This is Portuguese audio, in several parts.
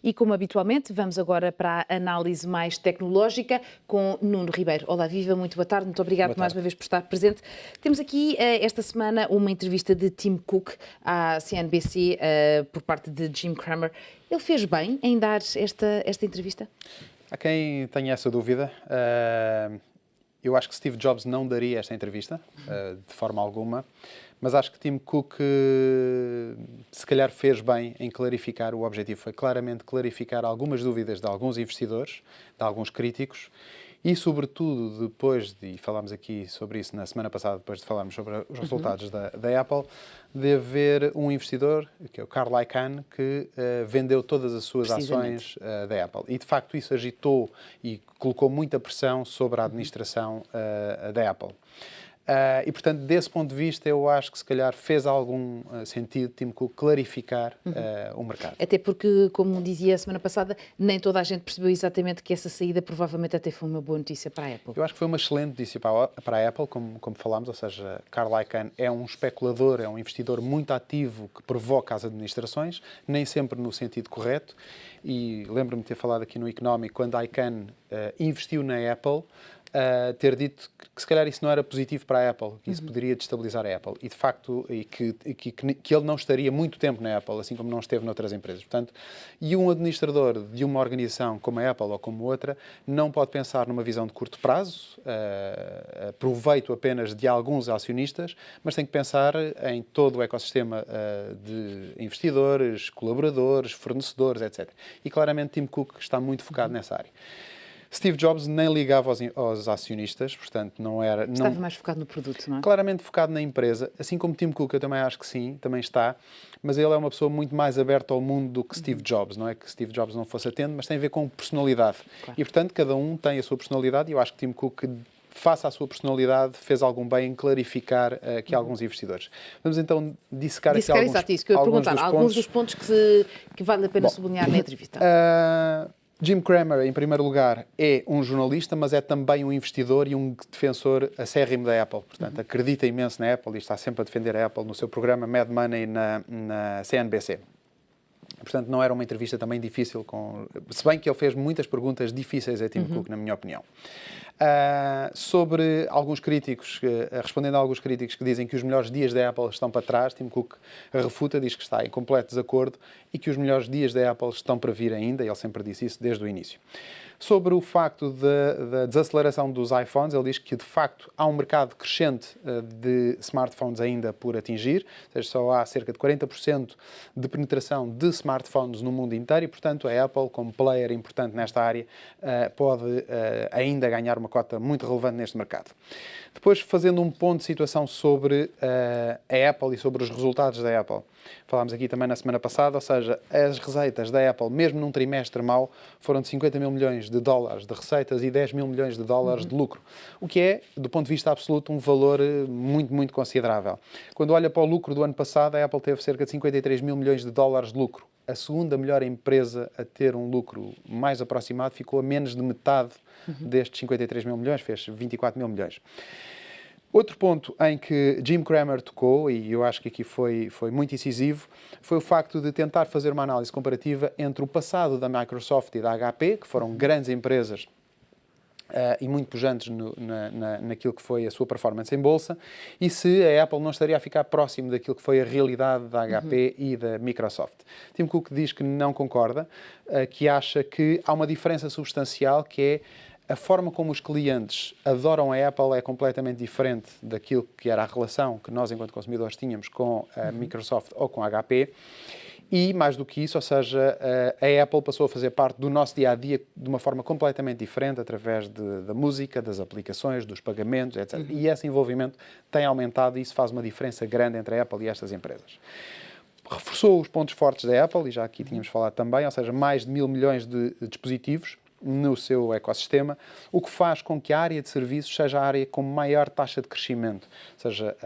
E como habitualmente, vamos agora para a análise mais tecnológica com Nuno Ribeiro. Olá, viva, muito boa tarde, muito obrigado Boa mais tarde. uma vez por estar presente. Temos aqui esta semana uma entrevista de Tim Cook à CNBC por parte de Jim Cramer. Ele fez bem em dar esta entrevista? Há quem tenha essa dúvida. Eu acho que Steve Jobs não daria esta entrevista, de forma alguma, mas acho que Tim Cook se calhar fez bem em clarificar. O objetivo foi claramente clarificar algumas dúvidas de alguns investidores, de alguns críticos, e sobretudo depois e falámos aqui sobre isso na semana passada, depois de falarmos sobre os resultados da Apple, de haver um investidor, que é o Carl Icahn, que vendeu todas as suas ações da Apple. E, de facto, isso agitou e colocou muita pressão sobre a administração da Apple. E, portanto, desse ponto de vista, eu acho que se calhar fez algum sentido Tim Cook clarificar o mercado. Até porque, como dizia a semana passada, nem toda a gente percebeu exatamente que essa saída provavelmente até foi uma boa notícia para a Apple. Eu acho que foi uma excelente notícia para a Apple, como falámos, ou seja, Carl Icahn é um especulador, é um investidor muito ativo que provoca as administrações, nem sempre no sentido correto. E lembro-me de ter falado aqui no Económico, quando Icahn investiu na Apple, ter dito que se calhar isso não era positivo para a Apple, que isso poderia destabilizar a Apple. E, de facto, que ele não estaria muito tempo na Apple, assim como não esteve noutras empresas. Portanto, e um administrador de uma organização como a Apple ou como outra não pode pensar numa visão de curto prazo, proveito apenas de alguns acionistas, mas tem que pensar em todo o ecossistema de investidores, colaboradores, fornecedores, etc. E, claramente, Tim Cook está muito focado nessa área. Steve Jobs nem ligava aos acionistas, portanto não era... Estava mais focado no produto, não é? Claramente focado na empresa, assim como Tim Cook, eu também acho que sim, também está, mas ele é uma pessoa muito mais aberta ao mundo do que Steve Jobs, não é que Steve Jobs não fosse atento, mas tem a ver com personalidade. Claro. E, portanto, cada um tem a sua personalidade e eu acho que Tim Cook, face à sua personalidade, fez algum bem em clarificar aqui alguns investidores. Vamos então dissecar aqui alguns, exato, isso que eu ia perguntar, alguns dos pontos que vale a pena sublinhar na entrevista. Jim Cramer, em primeiro lugar, é um jornalista, mas é também um investidor e um defensor acérrimo da Apple. Portanto, acredita imenso na Apple e está sempre a defender a Apple no seu programa Mad Money na CNBC. Portanto, não era uma entrevista também difícil, se bem que ele fez muitas perguntas difíceis a Tim Cook, na minha opinião. Sobre alguns críticos, respondendo a alguns críticos que dizem que os melhores dias da Apple estão para trás, Tim Cook refuta, diz que está em completo desacordo e que os melhores dias da Apple estão para vir ainda, ele sempre disse isso desde o início. Sobre o facto da desaceleração dos iPhones, ele diz que, de facto, há um mercado crescente de smartphones ainda por atingir, ou seja, só há cerca de 40% de penetração de smartphones no mundo inteiro e, portanto, a Apple, como player importante nesta área, pode ainda ganhar uma cota muito relevante neste mercado. Depois, fazendo um ponto de situação sobre a Apple e sobre os resultados da Apple. Falámos aqui também na semana passada, ou seja, as receitas da Apple, mesmo num trimestre mau, foram de 50 mil milhões de dólares de receitas e 10 mil milhões de dólares de lucro, o que é, do ponto de vista absoluto, um valor muito, muito considerável. Quando olha para o lucro do ano passado, a Apple teve cerca de 53 mil milhões de dólares de lucro. A segunda melhor empresa a ter um lucro mais aproximado ficou a menos de metade destes 53 mil milhões, fez 24 mil milhões. Outro ponto em que Jim Cramer tocou, e eu acho que aqui foi muito incisivo, foi o facto de tentar fazer uma análise comparativa entre o passado da Microsoft e da HP, que foram grandes empresas e muito pujantes naquilo que foi a sua performance em bolsa, e se a Apple não estaria a ficar próximo daquilo que foi a realidade da HP e da Microsoft. Tim Cook diz que não concorda, que acha que há uma diferença substancial, que é a forma como os clientes adoram a Apple é completamente diferente daquilo que era a relação que nós, enquanto consumidores, tínhamos com a Microsoft ou com a HP. E, mais do que isso, ou seja, a Apple passou a fazer parte do nosso dia-a-dia de uma forma completamente diferente, através da música, das aplicações, dos pagamentos, etc. E esse envolvimento tem aumentado e isso faz uma diferença grande entre a Apple e estas empresas. Reforçou os pontos fortes da Apple, e já aqui tínhamos falado também, ou seja, mais de 1.000 milhões de dispositivos no seu ecossistema, o que faz com que a área de serviços seja a área com maior taxa de crescimento. Ou seja,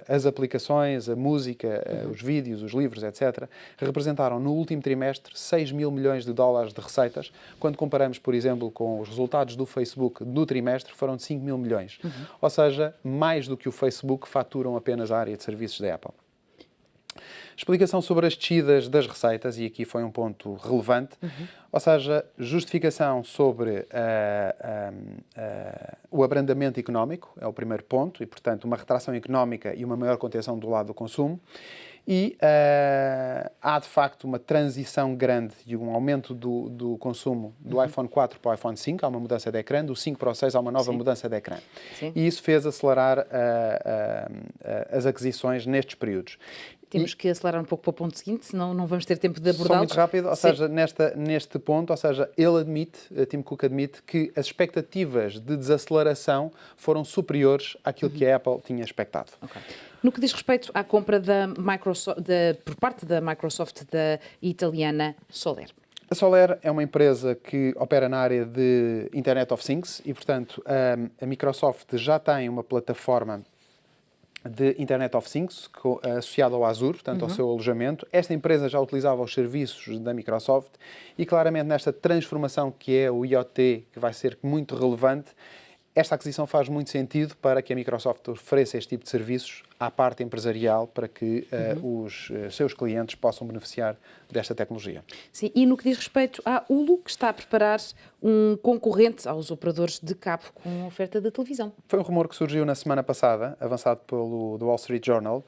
as aplicações, a música, os vídeos, os livros, etc., representaram no último trimestre 6.000 milhões de dólares de receitas, quando comparamos, por exemplo, com os resultados do Facebook no trimestre, foram de 5.000 milhões. Ou seja, mais do que o Facebook faturam apenas a área de serviços da Apple. Explicação sobre as descidas das receitas, e aqui foi um ponto relevante, ou seja, justificação sobre o abrandamento económico, é o primeiro ponto, e, portanto, uma retração económica e uma maior contenção do lado do consumo. E há, de facto, uma transição grande e um aumento do consumo do iPhone 4 para o iPhone 5. Há uma mudança de ecrã, do 5 para o 6 há uma nova mudança de ecrã. Sim. E isso fez acelerar as aquisições nestes períodos. Temos que acelerar um pouco para o ponto seguinte, senão não vamos ter tempo de abordá-los. Só muito rápido, ou seja, neste ponto, ou seja, Tim Cook admite que as expectativas de desaceleração foram superiores àquilo que a Apple tinha expectado. Okay. No que diz respeito à compra da Microsoft, por parte da Microsoft da italiana Soler. A Soler é uma empresa que opera na área de Internet of Things e, portanto, a Microsoft já tem uma plataforma de Internet of Things associado ao Azure, portanto, ao seu alojamento. Esta empresa já utilizava os serviços da Microsoft e, claramente, nesta transformação que é o IoT, que vai ser muito relevante, esta aquisição faz muito sentido para que a Microsoft ofereça este tipo de serviços à parte empresarial para que os seus clientes possam beneficiar desta tecnologia. Sim, e no que diz respeito à Hulu, que está a preparar um concorrente aos operadores de cabo com oferta de televisão. Foi um rumor que surgiu na semana passada, avançado pelo The Wall Street Journal.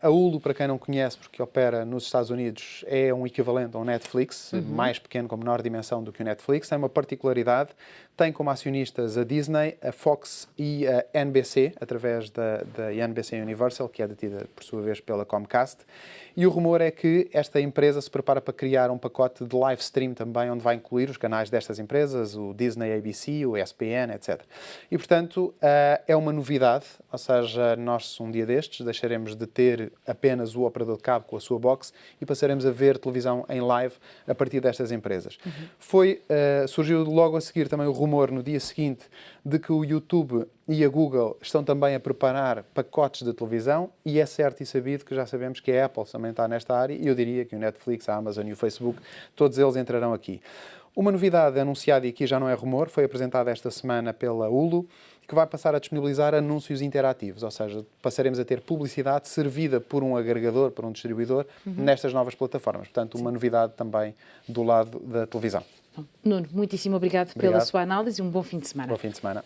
A Hulu, para quem não conhece, porque opera nos Estados Unidos, é um equivalente ao Netflix, mais pequeno, com menor dimensão do que o Netflix. Tem uma particularidade, tem como acionistas a Disney, a Fox e a NBC, através da NBC Universal, que é detida, por sua vez, pela Comcast. E o rumor é que esta empresa se prepara para criar um pacote de live stream também, onde vai incluir os canais destas empresas, o Disney ABC, o ESPN, etc. E, portanto, é uma novidade, ou seja, nós, um dia destes, deixaremos de ter apenas o operador de cabo com a sua box e passaremos a ver televisão em live a partir destas empresas. Surgiu logo a seguir também o rumor, no dia seguinte, de que o YouTube e a Google estão também a preparar pacotes de televisão, e é certo e sabido que já sabemos que a Apple também está nesta área, e eu diria que o Netflix, a Amazon e o Facebook, todos eles entrarão aqui. Uma novidade anunciada, e aqui já não é rumor, foi apresentada esta semana pela Hulu, que vai passar a disponibilizar anúncios interativos, ou seja, passaremos a ter publicidade servida por um agregador, por um distribuidor, nestas novas plataformas. Portanto, uma novidade também do lado da televisão. Nuno, muitíssimo obrigado pela sua análise e um bom fim de semana. Bom fim de semana.